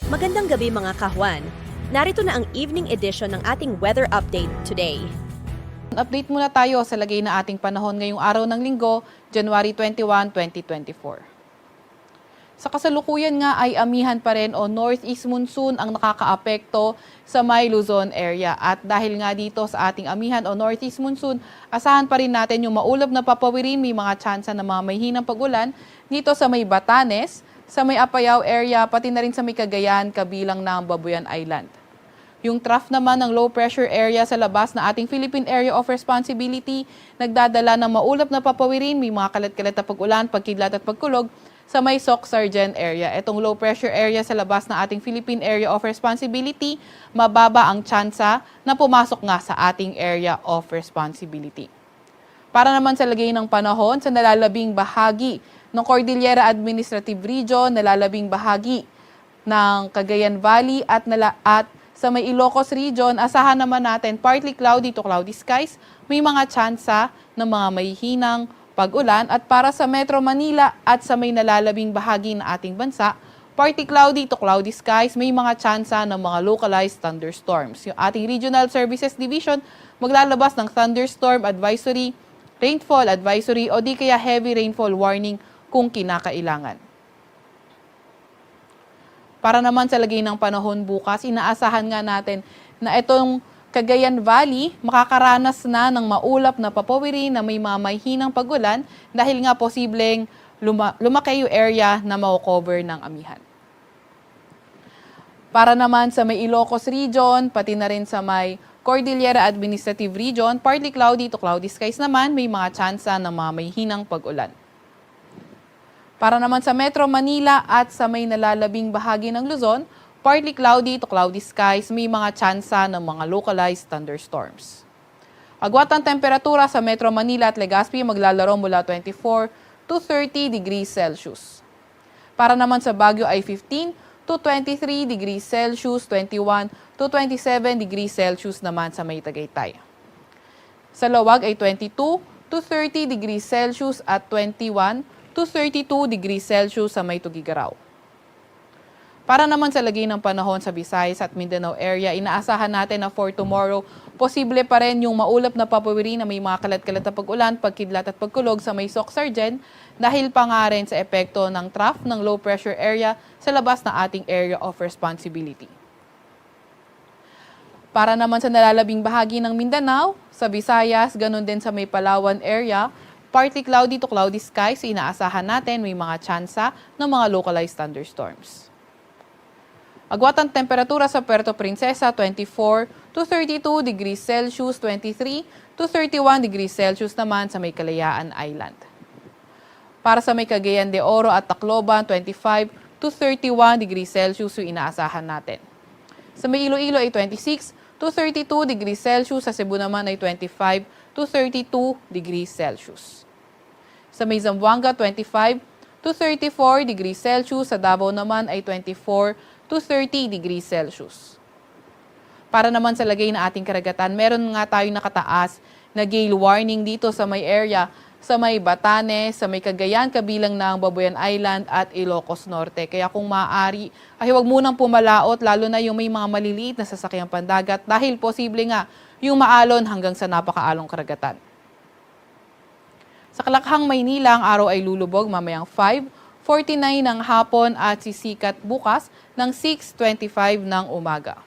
Magandang gabi mga kahwan. Narito na ang evening edition ng ating weather update today. Update muna tayo sa lagay na ating panahon ngayong araw ng Linggo, January 21, 2024. Sa kasalukuyan nga ay amihan pa rin o northeast monsoon ang nakakaapekto sa may Luzon area. At dahil nga dito sa ating amihan o northeast monsoon, asahan pa rin natin yung maulap na papawirin, may mga tsansa na mga mahihinang pag-ulan dito sa may Batanes, sa may Apayao area, pati na rin sa may Cagayan, kabilang ng Babuyan Island. Yung trough naman ng low pressure area sa labas na ating Philippine Area of Responsibility, nagdadala ng maulap na papawirin, may mga kalat-kalat na pag-ulan, pagkidlat at pagkulog sa may Soc-Sargen area. Itong low pressure area sa labas na ating Philippine Area of Responsibility, mababa ang tsansa na pumasok nga sa ating Area of Responsibility. Para naman sa lagay ng panahon sa nalalabing bahagi ng Cordillera Administrative Region, nalalabing bahagi ng Cagayan Valley at sa may Ilocos Region, asahan naman natin partly cloudy to cloudy skies, may mga tsansa ng mga mahihinang pag-ulan. At para sa Metro Manila at sa may nalalabing bahagi ng ating bansa, partly cloudy to cloudy skies, may mga tsansa ng mga localized thunderstorms. Yung ating Regional Services Division maglalabas ng thunderstorm advisory, rainfall advisory o di kaya heavy rainfall warning kung kinakailangan. Para naman sa lagay ng panahon bukas, inaasahan nga natin na itong Cagayan Valley makakaranas na ng maulap na papawirin na may mamahinang pag-ulan dahil nga posibleng lumaki yung area na ma-cover ng amihan. Para naman sa may Ilocos Region, pati na rin sa may Cordillera Administrative Region, partly cloudy to cloudy skies naman, may mga tsansa ng mamahinang pag-ulan. Para naman sa Metro Manila at sa may nalalabing bahagi ng Luzon, partly cloudy to cloudy skies, may mga tsansa ng mga localized thunderstorms. Agwat ang temperatura sa Metro Manila at Legazpi maglalaro mula 24 to 30 degrees Celsius. Para naman sa Baguio ay 15 to 23 degrees Celsius, 21 to 27 degrees Celsius naman sa may Tagaytay. Sa Lawag ay 22 to 30 degrees Celsius at 21 to 32 degrees Celsius sa may Tugigaraw. Para naman sa lagay ng panahon sa Visayas at Mindanao area, inaasahan natin na for tomorrow, posible pa rin yung maulap na papawirin na may mga kalat-kalat na pag-ulan, pagkidlat at pagkulog sa may Soc-Sargen dahil pa nga rin sa epekto ng trough ng low pressure area sa labas ng ating area of responsibility. Para naman sa nalalabing bahagi ng Mindanao, sa Visayas, ganun din sa may Palawan area, partly cloudy to cloudy skies, inaasahan natin may mga tsansa ng mga localized thunderstorms. Agwat ang temperatura sa Puerto Princesa, 24 to 32 degrees Celsius, 23 to 31 degrees Celsius naman sa may Kalayaan Island. Para sa may Cagayan de Oro at Tacloban, 25 to 31 degrees Celsius yung inaasahan natin. Sa may Iloilo ay 26 to 32 degrees Celsius, sa Cebu naman ay 25 to 32 degrees Celsius. Sa may Zamboanga, 25 to 34 degrees Celsius. Sa Davao naman ay 24 to 30 degrees Celsius. Para naman sa lagay na ating karagatan, meron nga tayong nakataas na gale warning dito sa may area, sa may Batanes, sa may Cagayan, kabilang ng Babuyan Island at Ilocos Norte. Kaya kung maaari, ay huwag munang pumalaot, lalo na yung may mga maliliit na sasakyang pandagat dahil posible nga yung maalon hanggang sa napakaalong karagatan. Sa Kalakhang, Maynila, ang araw ay lulubog mamayang 5:49 ng hapon at sisikat bukas ng 6:25 ng umaga.